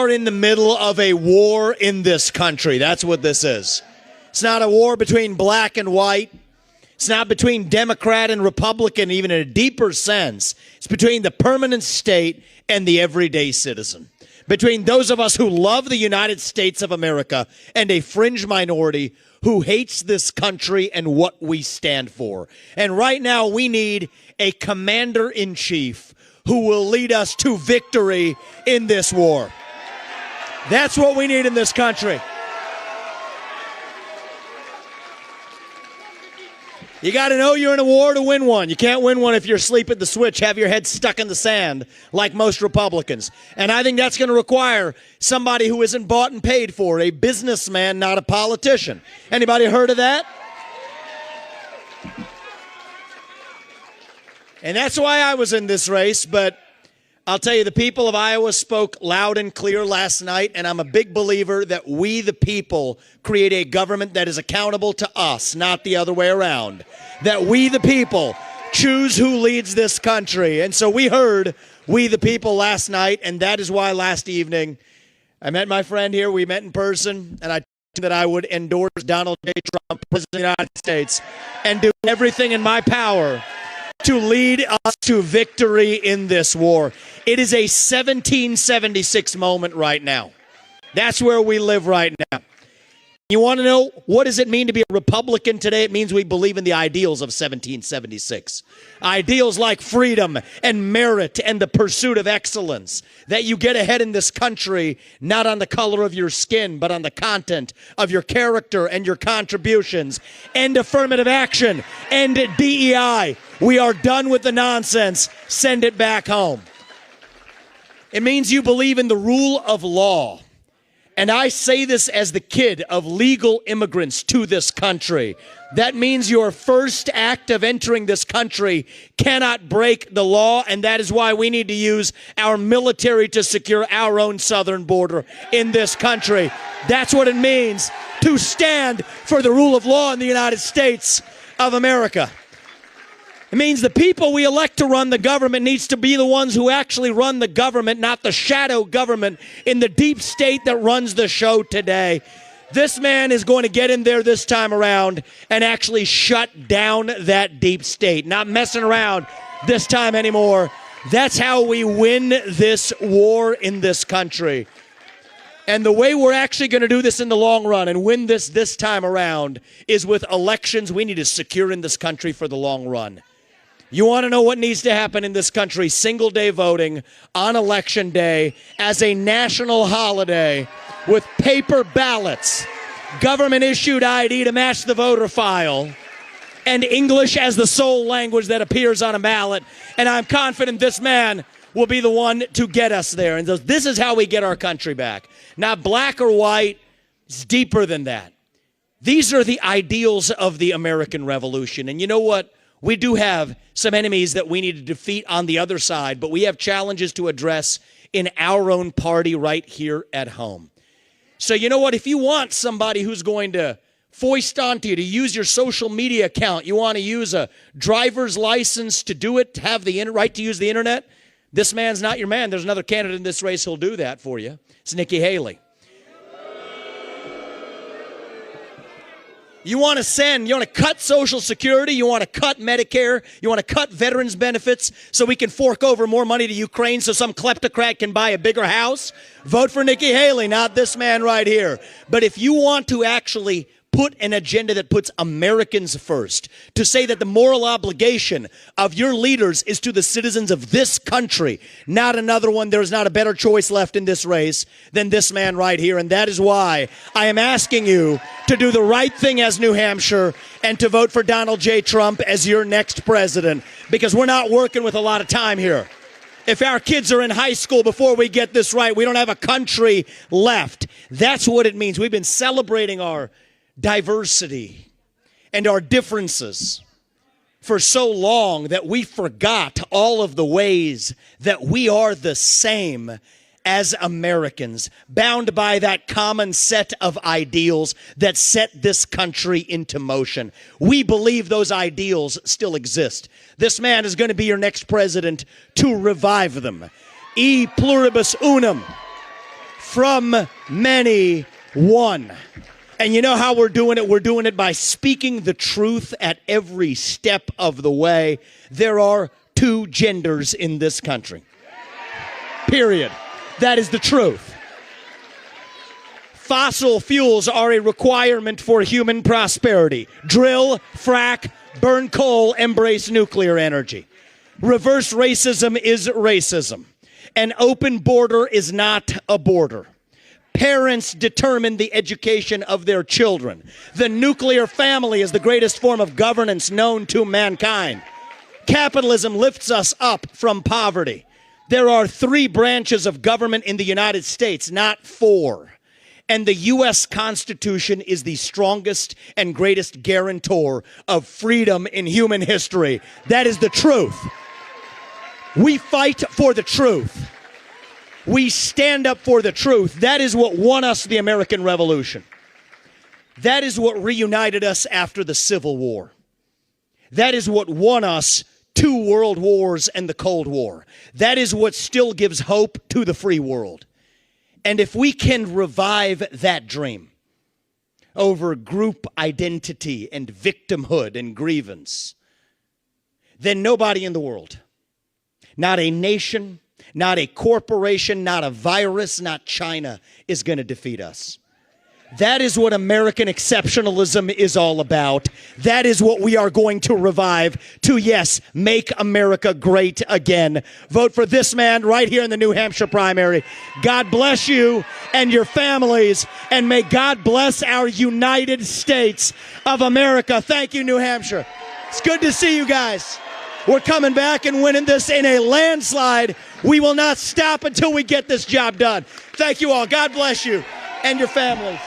are in the middle of a war in this country. That's what this is. It's not a war between black and white. It's not between Democrat and Republican, even in a deeper sense. It's between the permanent state and the everyday citizen. Between those of us who love the United States of America and a fringe minority who hates this country and what we stand for. And right now we need a commander-in-chief who will lead us to victory in this war. That's what we need in this country. You got to know you're in a war to win one. You can't win one if you're asleep at the switch, have your head stuck in the sand like most Republicans. And I think that's going to require somebody who isn't bought and paid for, a businessman, not a politician. Anybody heard of that? And that's why I was in this race, but I'll tell you, the people of Iowa spoke loud and clear last night, and I'm a big believer that we, the people, create a government that is accountable to us, not the other way around. That we, the people, choose who leads this country. And so we heard we, the people, last night, and that is why last evening I met my friend here. We met in person, and I told him that I would endorse Donald J. Trump, President of the United States, and do everything in my power to lead us to victory in this war. It is a 1776 moment right now. That's where we live right now. You want to know what does it mean to be a Republican today? It means we believe in the ideals of 1776. Ideals like freedom and merit and the pursuit of excellence. That you get ahead in this country not on the color of your skin, but on the content of your character and your contributions. And affirmative action and DEI. We are done with the nonsense. Send it back home. It means you believe in the rule of law. And I say this as the kid of legal immigrants to this country. That means your first act of entering this country cannot break the law, and that is why we need to use our military to secure our own southern border in this country. That's what it means to stand for the rule of law in the United States of America. It means the people we elect to run the government needs to be the ones who actually run the government, not the shadow government in the deep state that runs the show today. This man is going to get in there this time around and actually shut down that deep state. Not messing around this time anymore. That's how we win this war in this country. And the way we're actually going to do this in the long run and win this time around is with elections we need to secure in this country for the long run. You want to know what needs to happen in this country? Single-day voting on Election Day as a national holiday with paper ballots, government-issued ID to match the voter file, and English as the sole language that appears on a ballot. And I'm confident this man will be the one to get us there. And this is how we get our country back. Not black or white. It's deeper than that. These are the ideals of the American Revolution. And you know what? We do have some enemies that we need to defeat on the other side, but we have challenges to address in our own party right here at home. So you know what? If you want somebody who's going to foist onto you to use your social media account, you want to use a driver's license to do it, to have the right to use the internet, this man's not your man. There's another candidate in this race who'll do that for you. It's Nikki Haley. You want to cut Social Security, you want to cut Medicare, you want to cut veterans benefits so we can fork over more money to Ukraine so some kleptocrat can buy a bigger house? Vote for Nikki Haley, not this man right here. But if you want to actually put an agenda that puts Americans first, to say that the moral obligation of your leaders is to the citizens of this country, not another one, there's not a better choice left in this race than this man right here. And that is why I am asking you to do the right thing as New Hampshire and to vote for Donald J. Trump as your next president, because we're not working with a lot of time here. If our kids are in high school before we get this right, we don't have a country left. That's what it means. We've been celebrating our diversity and our differences for so long that we forgot all of the ways that we are the same as Americans, bound by that common set of ideals that set this country into motion. We believe those ideals still exist. This man is going to be your next president to revive them. E pluribus unum. from many, one. And you know how we're doing it? We're doing it by speaking the truth at every step of the way. There are two genders in this country. Period. That is the truth. Fossil fuels are a requirement for human prosperity. Drill, frack, burn coal, embrace nuclear energy. Reverse racism is racism. An open border is not a border. Parents determine the education of their children. The nuclear family is the greatest form of governance known to mankind. Capitalism lifts us up from poverty. There are 3 branches of government in the United States, not 4. And the U.S. Constitution is the strongest and greatest guarantor of freedom in human history. That is the truth. We fight for the truth. We stand up for the truth. That is what won us the American Revolution. That is what reunited us after the Civil War. That is what won us 2 world wars and the Cold War. That is what still gives hope to the free world. And if we can revive that dream over group identity and victimhood and grievance, then nobody in the world, not a nation, not a corporation, not a virus, not China, is going to defeat us. That is what American exceptionalism is all about. That is what we are going to revive to, yes, make America great again. Vote for this man right here in the New Hampshire primary. God bless you and your families, and may God bless our United States of America. Thank you, New Hampshire. It's good to see you guys. We're coming back and winning this in a landslide. We will not stop until we get this job done. Thank you all. God bless you and your families.